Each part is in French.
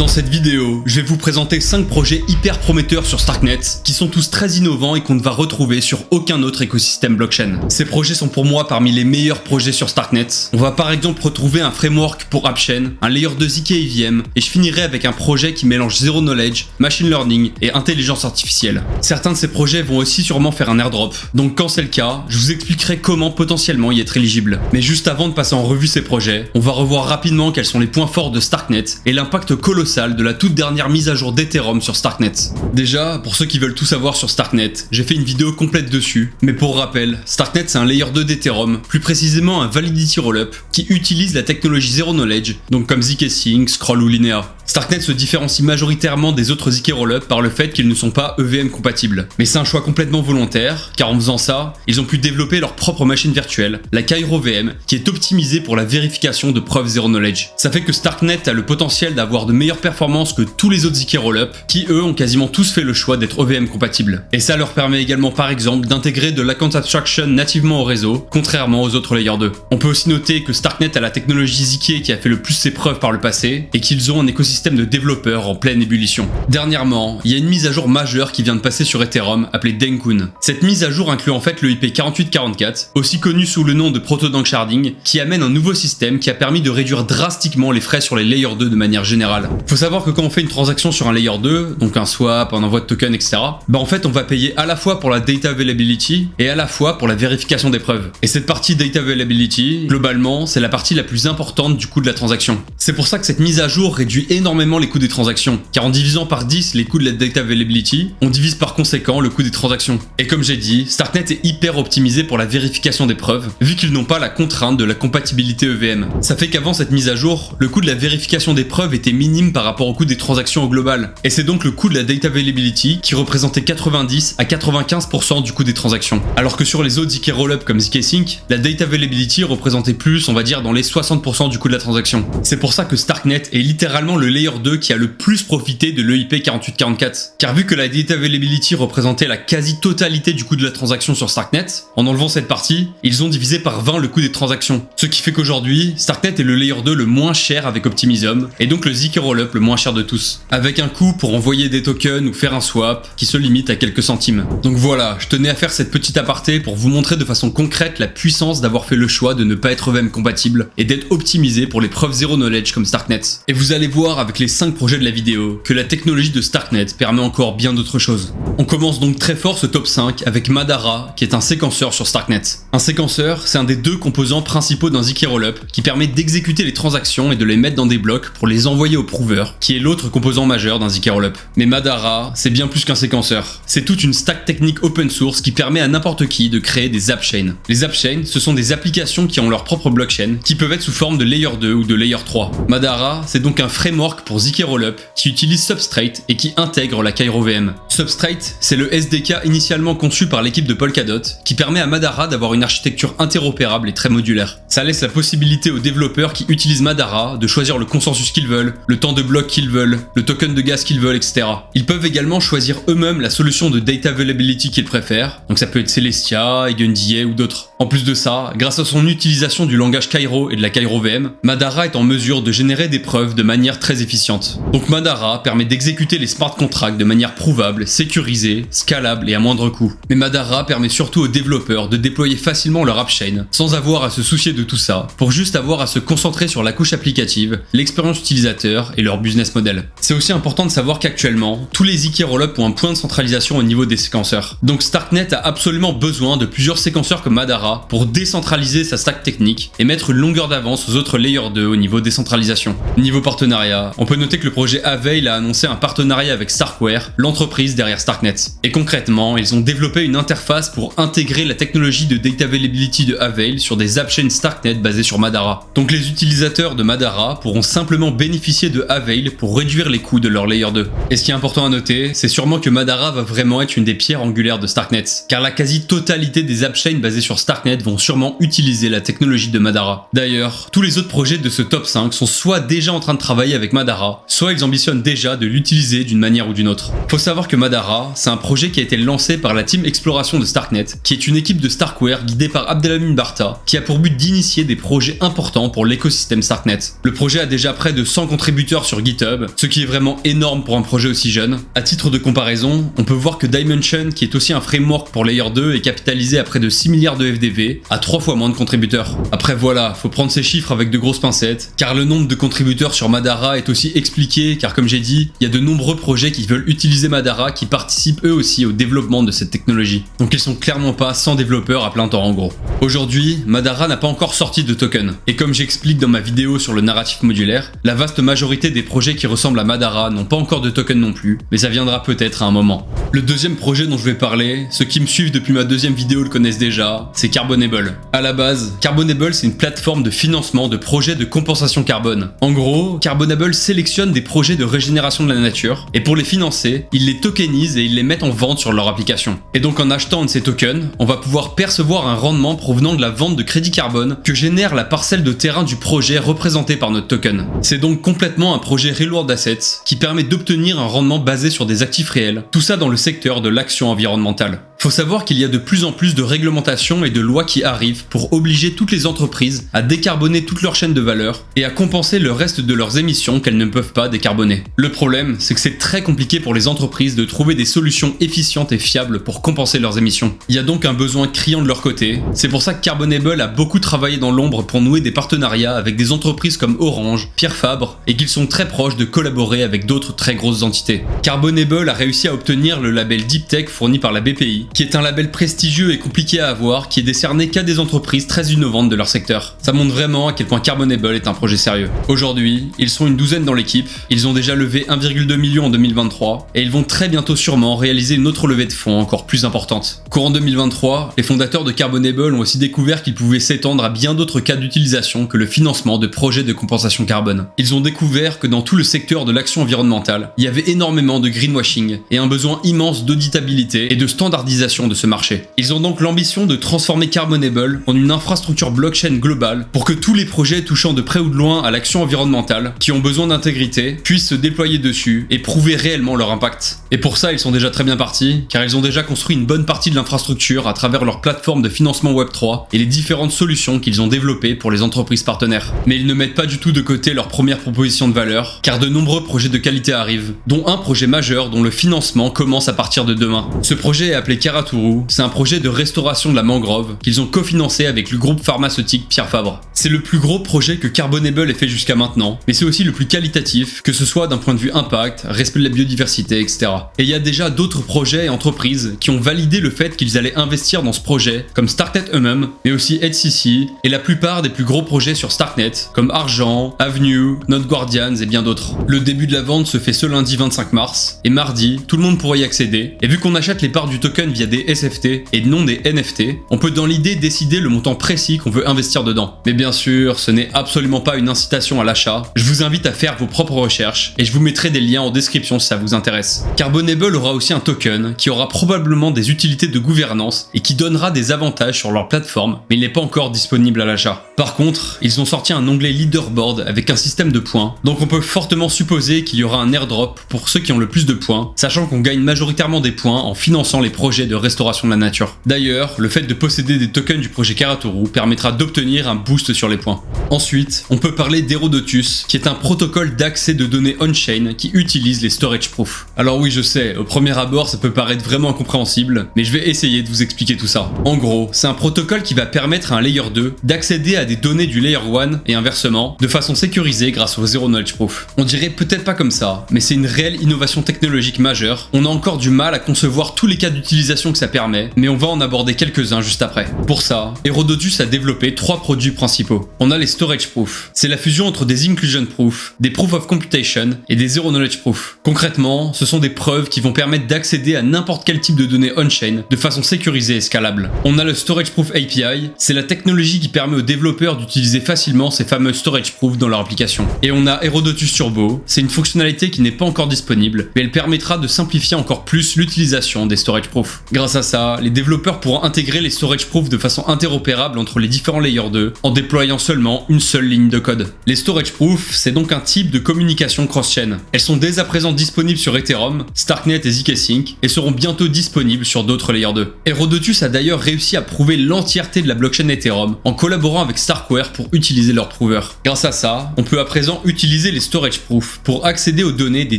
Dans cette vidéo, je vais vous présenter 5 projets hyper prometteurs sur Starknet qui sont tous très innovants et qu'on ne va retrouver sur aucun autre écosystème blockchain. Ces projets sont pour moi parmi les meilleurs projets sur Starknet. On va par exemple retrouver un framework pour AppChain, un layer 2 ZK EVM et je finirai avec un projet qui mélange Zero Knowledge, Machine Learning et Intelligence Artificielle. Certains de ces projets vont aussi sûrement faire un airdrop, donc quand c'est le cas, je vous expliquerai comment potentiellement y être éligible. Mais juste avant de passer en revue ces projets, on va revoir rapidement quels sont les points forts de Starknet et l'impact colossal de la toute dernière mise à jour d'Ethereum sur Starknet. Déjà, pour ceux qui veulent tout savoir sur Starknet, j'ai fait une vidéo complète dessus, mais pour rappel, Starknet c'est un layer 2 d'Ethereum, plus précisément un Validity Rollup, qui utilise la technologie Zero Knowledge, donc comme zkSync, Scroll ou Linéa. Starknet se différencie majoritairement des autres ZK Rollup par le fait qu'ils ne sont pas EVM compatibles. Mais c'est un choix complètement volontaire, car en faisant ça, ils ont pu développer leur propre machine virtuelle, la KairoVM, qui est optimisée pour la vérification de preuves Zero Knowledge. Ça fait que Starknet a le potentiel d'avoir de meilleures performances que tous les autres ZK Rollup, qui eux ont quasiment tous fait le choix d'être EVM compatibles. Et ça leur permet également par exemple d'intégrer de l'account abstraction nativement au réseau, contrairement aux autres Layer 2. On peut aussi noter que Starknet a la technologie ZK qui a fait le plus ses preuves par le passé, et qu'ils ont un écosystème de développeurs en pleine ébullition. Dernièrement, il y a une mise à jour majeure qui vient de passer sur Ethereum appelée Denkun. Cette mise à jour inclut en fait le IP 4844, aussi connu sous le nom de proto-dank sharding, qui amène un nouveau système qui a permis de réduire drastiquement les frais sur les Layer 2 de manière générale. Faut savoir que quand on fait une transaction sur un Layer 2, donc un swap, un envoi de token, etc., en fait on va payer à la fois pour la data availability et à la fois pour la vérification des preuves. Et cette partie data availability, globalement, c'est la partie la plus importante du coût de la transaction. C'est pour ça que cette mise à jour réduit énormément les coûts des transactions, car en divisant par 10 les coûts de la data availability, on divise par conséquent le coût des transactions. Et comme j'ai dit, Starknet est hyper optimisé pour la vérification des preuves, vu qu'ils n'ont pas la contrainte de la compatibilité EVM. Ça fait qu'avant cette mise à jour, le coût de la vérification des preuves était minime par rapport au coût des transactions au global, et c'est donc le coût de la data availability qui représentait 90 à 95% du coût des transactions. Alors que sur les autres ZK Rollup comme zkSync, la data availability représentait plus, on va dire, dans les 60% du coût de la transaction. C'est pour ça que Starknet est littéralement le Layer 2 qui a le plus profité de l'EIP 4844. Car vu que la data availability représentait la quasi-totalité du coût de la transaction sur Starknet, en enlevant cette partie, ils ont divisé par 20 le coût des transactions. Ce qui fait qu'aujourd'hui, Starknet est le Layer 2 le moins cher avec Optimism, et donc le ZK Rollup le moins cher de tous. Avec un coût pour envoyer des tokens ou faire un swap qui se limite à quelques centimes. Donc voilà, je tenais à faire cette petite aparté pour vous montrer de façon concrète la puissance d'avoir fait le choix de ne pas être EVM compatible et d'être optimisé pour les preuves Zero Knowledge comme Starknet. Et vous allez voir avec les 5 projets de la vidéo que la technologie de Starknet permet encore bien d'autres choses. On commence donc très fort ce top 5 avec Madara qui est un séquenceur sur Starknet. Un séquenceur, c'est un des deux composants principaux d'un ZK Rollup qui permet d'exécuter les transactions et de les mettre dans des blocs pour les envoyer au prover, qui est l'autre composant majeur d'un ZK Rollup. Mais Madara, c'est bien plus qu'un séquenceur. C'est toute une stack technique open source qui permet à n'importe qui de créer des appchains. Les appchains, ce sont des applications qui ont leur propre blockchain, qui peuvent être sous forme de Layer 2 ou de Layer 3. Madara, c'est donc un framework pour ZK Rollup qui utilise Substrate et qui intègre la KairoVM. Substrate, c'est le SDK initialement conçu par l'équipe de Polkadot qui permet à Madara d'avoir une architecture interopérable et très modulaire. Ça laisse la possibilité aux développeurs qui utilisent Madara de choisir le consensus qu'ils veulent, le temps de bloc qu'ils veulent, le token de gaz qu'ils veulent, etc. Ils peuvent également choisir eux-mêmes la solution de data availability qu'ils préfèrent, donc ça peut être Celestia, EigenDA ou d'autres. En plus de ça, grâce à son utilisation du langage Cairo et de la KairoVM, Madara est en mesure de générer des preuves de manière très efficiente. Donc Madara permet d'exécuter les smart contracts de manière prouvable, sécurisée, scalable et à moindre coût. Mais Madara permet surtout aux développeurs de déployer facilement leur appchain sans avoir à se soucier de tout ça, pour juste avoir à se concentrer sur la couche applicative, l'expérience utilisateur et leur business model. C'est aussi important de savoir qu'actuellement, tous les ZK Rollup ont un point de centralisation au niveau des séquenceurs. Donc Starknet a absolument besoin de plusieurs séquenceurs comme Madara pour décentraliser sa stack technique et mettre une longueur d'avance aux autres Layer 2 au niveau décentralisation. Niveau partenariat, on peut noter que le projet Avail a annoncé un partenariat avec Starkware, l'entreprise derrière Starknet. Et concrètement, ils ont développé une interface pour intégrer la technologie de data availability de Avail sur des appchains Starknet basés sur Madara. Donc les utilisateurs de Madara pourront simplement bénéficier de Avail pour réduire les coûts de leur Layer 2. Et ce qui est important à noter, c'est sûrement que Madara va vraiment être une des pierres angulaires de Starknet, car la quasi-totalité des appchains basés sur Starknet Starknet vont sûrement utiliser la technologie de Madara. D'ailleurs, tous les autres projets de ce top 5 sont soit déjà en train de travailler avec Madara, soit ils ambitionnent déjà de l'utiliser d'une manière ou d'une autre. Faut savoir que Madara, c'est un projet qui a été lancé par la team Exploration de Starknet, qui est une équipe de Starkware guidée par Abdelhamid Barta, qui a pour but d'initier des projets importants pour l'écosystème Starknet. Le projet a déjà près de 100 contributeurs sur GitHub, ce qui est vraiment énorme pour un projet aussi jeune. À titre de comparaison, on peut voir que Dimension, qui est aussi un framework pour Layer 2, est capitalisé à près de 6 milliards de FDV, à 3 fois moins de contributeurs. Après voilà, faut prendre ces chiffres avec de grosses pincettes, car le nombre de contributeurs sur Madara est aussi expliqué, car comme j'ai dit, il y a de nombreux projets qui veulent utiliser Madara qui participent eux aussi au développement de cette technologie. Donc ils sont clairement pas 100 développeurs à plein temps en gros. Aujourd'hui, Madara n'a pas encore sorti de token, et comme j'explique dans ma vidéo sur le narratif modulaire, la vaste majorité des projets qui ressemblent à Madara n'ont pas encore de token non plus, mais ça viendra peut-être à un moment. Le deuxième projet dont je vais parler, ceux qui me suivent depuis ma deuxième vidéo le connaissent déjà, c'est Carbonable. À la base, Carbonable c'est une plateforme de financement de projets de compensation carbone. En gros, Carbonable sélectionne des projets de régénération de la nature, et pour les financer, ils les tokenisent et ils les mettent en vente sur leur application. Et donc en achetant un de ces tokens, on va pouvoir percevoir un rendement provenant de la vente de crédit carbone que génère la parcelle de terrain du projet représentée par notre token. C'est donc complètement un projet Real World Assets qui permet d'obtenir un rendement basé sur des actifs réels, tout ça dans le secteur de l'action environnementale. Faut savoir qu'il y a de plus en plus de réglementations et de lois qui arrivent pour obliger toutes les entreprises à décarboner toute leur chaîne de valeur et à compenser le reste de leurs émissions qu'elles ne peuvent pas décarboner. Le problème, c'est que c'est très compliqué pour les entreprises de trouver des solutions efficientes et fiables pour compenser leurs émissions. Il y a donc un besoin criant de leur côté. C'est pour ça que Carbonable a beaucoup travaillé dans l'ombre pour nouer des partenariats avec des entreprises comme Orange, Pierre Fabre et qu'ils sont très proches de collaborer avec d'autres très grosses entités. Carbonable a réussi à obtenir le label Deep Tech fourni par la BPI, qui est un label prestigieux et compliqué à avoir, qui est décerné qu'à des entreprises très innovantes de leur secteur. Ça montre vraiment à quel point Carbonable est un projet sérieux. Aujourd'hui, ils sont une douzaine dans l'équipe, ils ont déjà levé 1,2 million en 2023, et ils vont très bientôt sûrement réaliser une autre levée de fonds encore plus importante. Courant 2023, les fondateurs de Carbonable ont aussi découvert qu'ils pouvaient s'étendre à bien d'autres cas d'utilisation que le financement de projets de compensation carbone. Ils ont découvert que dans tout le secteur de l'action environnementale, il y avait énormément de greenwashing et un besoin immense d'auditabilité et de standardisation de ce marché. Ils ont donc l'ambition de transformer Carbonable en une infrastructure blockchain globale pour que tous les projets touchant de près ou de loin à l'action environnementale, qui ont besoin d'intégrité, puissent se déployer dessus et prouver réellement leur impact. Et pour ça, ils sont déjà très bien partis, car ils ont déjà construit une bonne partie de l'infrastructure à travers leur plateforme de financement Web3 et les différentes solutions qu'ils ont développées pour les entreprises partenaires. Mais ils ne mettent pas du tout de côté leur première proposition de valeur, car de nombreux projets de qualité arrivent, dont un projet majeur dont le financement commence à partir de demain. Ce projet est appelé Karaturu, c'est un projet de restauration de la mangrove qu'ils ont cofinancé avec le groupe pharmaceutique Pierre Fabre. C'est le plus gros projet que Carbonable ait fait jusqu'à maintenant, mais c'est aussi le plus qualitatif, que ce soit d'un point de vue impact, respect de la biodiversité, etc. Et il y a déjà d'autres projets et entreprises qui ont validé le fait qu'ils allaient investir dans ce projet, comme Starknet eux-mêmes, mais aussi HCC, et la plupart des plus gros projets sur Starknet, comme Argent, Avenue, Node Guardians et bien d'autres. Le début de la vente se fait ce lundi 25 mars, et mardi, tout le monde pourra y accéder, et vu qu'on achète les parts du token via des SFT et non des NFT, on peut dans l'idée décider le montant précis qu'on veut investir dedans. Mais bien sûr, ce n'est absolument pas une incitation à l'achat, je vous invite à faire vos propres recherches, et je vous mettrai des liens en description si ça vous intéresse. Carbonable aura aussi un token qui aura probablement des utilités de gouvernance et qui donnera des avantages sur leur plateforme, mais il n'est pas encore disponible à l'achat. Par contre, ils ont sorti un onglet leaderboard avec un système de points, donc on peut fortement supposer qu'il y aura un airdrop pour ceux qui ont le plus de points, sachant qu'on gagne majoritairement des points en finançant les projets de restauration de la nature. D'ailleurs, le fait de posséder des tokens du projet Karaturu permettra d'obtenir un boost sur les points. Ensuite, on peut parler d'Herodotus, qui est un protocole d'accès de données on-chain qui utilise les storage proof. Alors oui, je sais, au premier abord ça peut paraître vraiment incompréhensible, mais je vais essayer de vous expliquer tout ça. En gros, c'est un protocole qui va permettre à un layer 2 d'accéder à des données du layer 1 et inversement, de façon sécurisée grâce au Zero Knowledge Proof. On dirait peut-être pas comme ça, mais c'est une réelle innovation technologique majeure. On a encore du mal à concevoir tous les cas d'utilisation que ça permet, mais on va en aborder quelques-uns juste après. Pour ça, Herodotus a développé 3 produits principaux. On a les Storage Proof. C'est la fusion entre des Inclusion Proof, des Proof of Computation et des Zero Knowledge Proof. Concrètement, ce sont des preuves qui vont permettre d'accéder à n'importe quel type de données on-chain de façon sécurisée et scalable. On a le Storage Proof API, c'est la technologie qui permet aux développeurs d'utiliser facilement ces fameux Storage Proof dans leur application. Et on a Herodotus Turbo, c'est une fonctionnalité qui n'est pas encore disponible, mais elle permettra de simplifier encore plus l'utilisation des Storage Proof. proof. Grâce à ça, les développeurs pourront intégrer les storage proof de façon interopérable entre les différents layers 2 en déployant seulement une seule ligne de code. Les storage proof, c'est donc un type de communication cross-chain. Elles sont dès à présent disponibles sur Ethereum, Starknet et zk-Sync et seront bientôt disponibles sur d'autres layers 2. Herodotus a d'ailleurs réussi à prouver l'entièreté de la blockchain Ethereum en collaborant avec Starkware pour utiliser leur prover. Grâce à ça, on peut à présent utiliser les storage proof pour accéder aux données des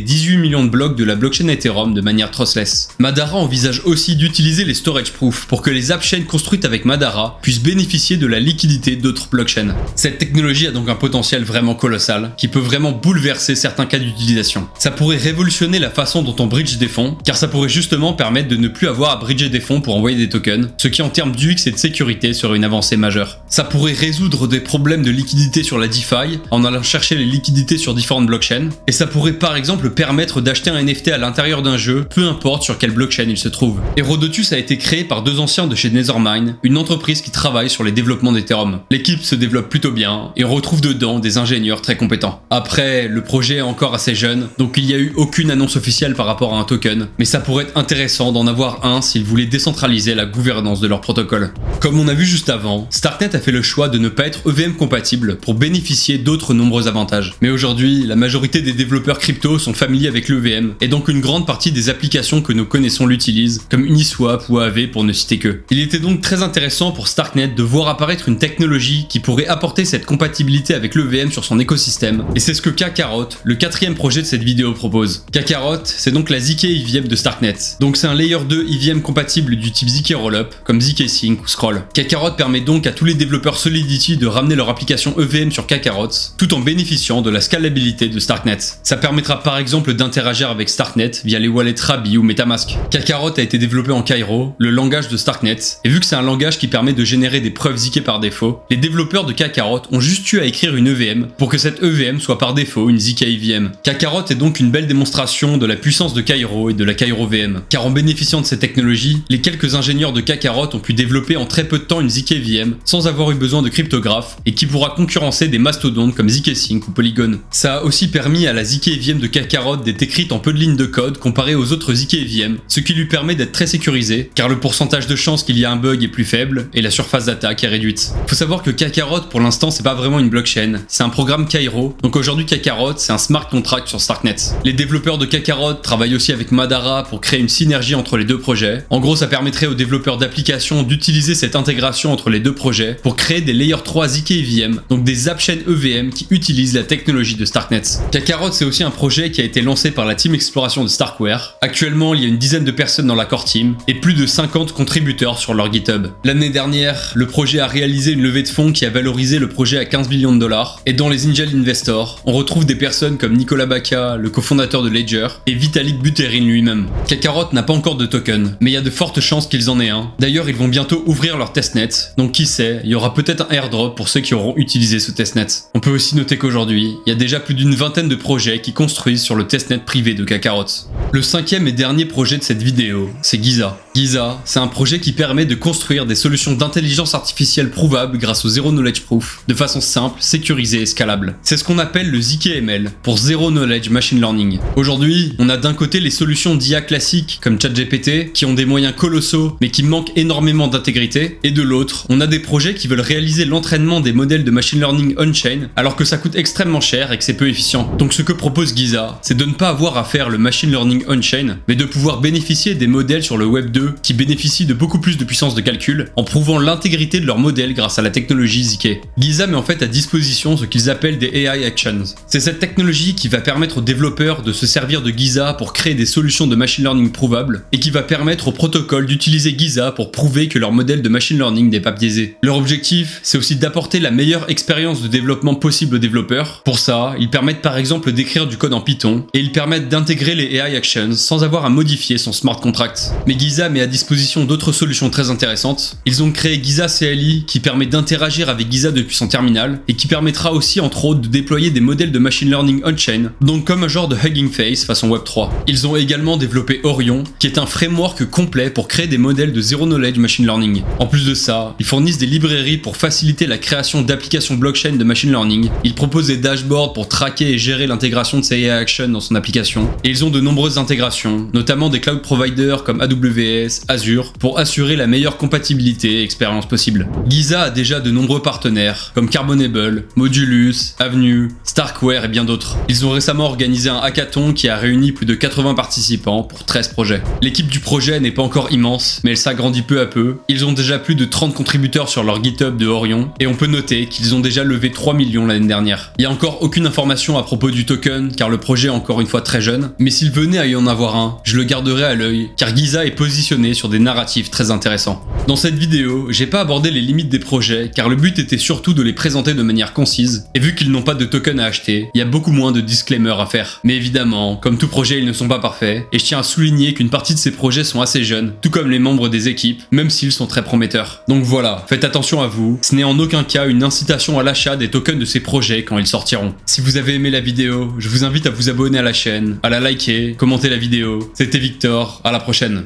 18 millions de blocs de la blockchain Ethereum de manière trustless. Madara envisage aussi d'utiliser les storage proof pour que les appchains construites avec Madara puissent bénéficier de la liquidité d'autres blockchains. Cette technologie a donc un potentiel vraiment colossal qui peut vraiment bouleverser certains cas d'utilisation. Ça pourrait révolutionner la façon dont on bridge des fonds, car ça pourrait justement permettre de ne plus avoir à bridger des fonds pour envoyer des tokens, ce qui en termes d'UX et de sécurité serait une avancée majeure. Ça pourrait résoudre des problèmes de liquidité sur la DeFi en allant chercher les liquidités sur différentes blockchains, et ça pourrait par exemple permettre d'acheter un NFT à l'intérieur d'un jeu, peu importe sur quelle blockchain il se trouve. Herodotus a été créé par 2 anciens de chez Nethermind, une entreprise qui travaille sur les développements d'Ethereum. L'équipe se développe plutôt bien et on retrouve dedans des ingénieurs très compétents. Après, le projet est encore assez jeune, donc il n'y a eu aucune annonce officielle par rapport à un token, mais ça pourrait être intéressant d'en avoir un s'ils voulaient décentraliser la gouvernance de leur protocole. Comme on a vu juste avant, Starknet a fait le choix de ne pas être EVM compatible pour bénéficier d'autres nombreux avantages. Mais aujourd'hui, la majorité des développeurs crypto sont familiers avec l'EVM, et donc une grande partie des applications que nous connaissons l'utilisent, comme Uniswap ou Aave pour ne citer que. Il était donc très intéressant pour Starknet de voir apparaître une technologie qui pourrait apporter cette compatibilité avec l'EVM sur son écosystème, et c'est ce que Kakarot, le 4e projet de cette vidéo, propose. Kakarot, c'est donc la ZK EVM de Starknet. Donc c'est un layer 2 EVM compatible du type ZK Rollup, comme zk-Sync ou Scroll. Kakarot permet donc à tous les développeurs Solidity de ramener leur application EVM sur Kakarot, tout en bénéficiant de la scalabilité de Starknet. Ça permettra par exemple d'interagir avec Starknet via les wallets Rabi ou Metamask. Kakarot a été développé en Cairo, le langage de Starknet, et vu que c'est un langage qui permet de générer des preuves ZK par défaut, les développeurs de Kakarot ont juste eu à écrire une EVM pour que cette EVM soit par défaut une ZK EVM. Kakarot est donc une belle démonstration de la puissance de Cairo et de la Cairo VM, car en bénéficiant de cette technologie, les quelques ingénieurs de Kakarot ont pu développer en très peu de temps une ZK EVM sans avoir eu besoin de cryptographe et qui pourra concurrencer des mastodontes comme zk-Sync ou Polygon. Ça a aussi permis à la ZK EVM de Kakarot d'être écrite en peu de lignes de code comparé aux autres ZK EVM, ce qui lui permet d'être très sécurisé car le pourcentage de chance qu'il y a un bug est plus faible et la surface d'attaque est réduite. Faut savoir que Kakarot pour l'instant c'est pas vraiment une blockchain, c'est un programme Cairo, donc aujourd'hui Kakarot c'est un smart contract sur Starknet. Les développeurs de Kakarot travaillent aussi avec Madara pour créer une synergie entre les deux projets. En gros ça permettrait aux développeurs d'applications d'utiliser cette intégration entre les deux projets pour créer des Layer 3 ZK EVM, donc des appchains EVM qui utilisent la technologie de Starknet. Kakarot c'est aussi un projet qui a été lancé par la team exploration de Starkware. Actuellement il y a une dizaine de personnes dans la core team et plus de 50 contributeurs sur leur GitHub. L'année dernière, le projet a réalisé une levée de fonds qui a valorisé le projet à 15 millions de dollars et dans les angel investors, on retrouve des personnes comme Nicolas Baca, le cofondateur de Ledger, et Vitalik Buterin lui-même. Kakarot n'a pas encore de token, mais il y a de fortes chances qu'ils en aient un. D'ailleurs, ils vont bientôt ouvrir leur testnet, donc qui sait, il y aura peut-être un airdrop pour ceux qui auront utilisé ce testnet. On peut aussi noter qu'aujourd'hui, il y a déjà plus d'une vingtaine de projets qui construisent sur le testnet privé de Kakarot. Le 5e et dernier projet de cette vidéo, c'est Giza. Giza, c'est un projet qui permet de construire des solutions d'intelligence artificielle prouvables grâce au Zero Knowledge Proof, de façon simple, sécurisée et scalable. C'est ce qu'on appelle le ZKML, pour Zero Knowledge Machine Learning. Aujourd'hui, on a d'un côté les solutions d'IA classiques, comme ChatGPT, qui ont des moyens colossaux, mais qui manquent énormément d'intégrité, et de l'autre, on a des projets qui veulent réaliser l'entraînement des modèles de machine learning on-chain, alors que ça coûte extrêmement cher et que c'est peu efficient. Donc ce que propose Giza, c'est de ne pas avoir à faire le machine learning on-chain, mais de pouvoir bénéficier des modèles sur le Web 2 qui bénéficient de beaucoup plus de puissance de calcul, en prouvant l'intégrité de leurs modèles grâce à la technologie ZK. Giza met en fait à disposition ce qu'ils appellent des AI Actions. C'est cette technologie qui va permettre aux développeurs de se servir de Giza pour créer des solutions de machine learning prouvables, et qui va permettre au protocole d'utiliser Giza pour prouver que leur modèle de machine learning n'est pas biaisé. Leur objectif, c'est aussi d'apporter la meilleure expérience de développement possible aux développeurs. Pour ça, ils permettent par exemple d'écrire du code en Python, et ils permettent d'intégrer les AI Actions sans avoir à modifier son smart contract. Mais Giza met à disposition d'autres solutions très intéressantes. Ils ont créé Giza CLI qui permet d'interagir avec Giza depuis son terminal, et qui permettra aussi entre autres de déployer des modèles de machine learning on-chain, donc comme un genre de Hugging Face façon Web3. Ils ont également développé Orion, qui est un framework complet pour créer des modèles de Zero Knowledge Machine Learning. En plus de ça, ils fournissent des librairies pour faciliter la création d'applications blockchain de machine learning. Ils proposent des dashboards pour traquer et gérer l'intégration de ces AI Actions dans son application. Et ils ont de nombreuses intégrations, notamment des cloud providers comme AWS AWS, Azure pour assurer la meilleure compatibilité et expérience possible. Giza a déjà de nombreux partenaires comme Carbonable, Modulus, Avenue, Starkware et bien d'autres. Ils ont récemment organisé un hackathon qui a réuni plus de 80 participants pour 13 projets. L'équipe du projet n'est pas encore immense, mais elle s'agrandit peu à peu. Ils ont déjà plus de 30 contributeurs sur leur GitHub de Orion et on peut noter qu'ils ont déjà levé 3 millions l'année dernière. Il n'y a encore aucune information à propos du token car le projet est encore une fois très jeune, mais s'il venait à y en avoir un, je le garderai à l'œil car Giza est positionné sur des narratifs très intéressants. Dans cette vidéo, j'ai pas abordé les limites des projets car le but était surtout de les présenter de manière concise et vu qu'ils n'ont pas de token à acheter, il y a beaucoup moins de disclaimers à faire. Mais évidemment, comme tout projet, ils ne sont pas parfaits et je tiens à souligner qu'une partie de ces projets sont assez jeunes, tout comme les membres des équipes, même s'ils sont très prometteurs. Donc voilà, faites attention à vous, ce n'est en aucun cas une incitation à l'achat des tokens de ces projets quand ils sortiront. Si vous avez aimé la vidéo, je vous invite à vous abonner à la chaîne, à la liker, commenter la vidéo. C'était Victor, à la prochaine.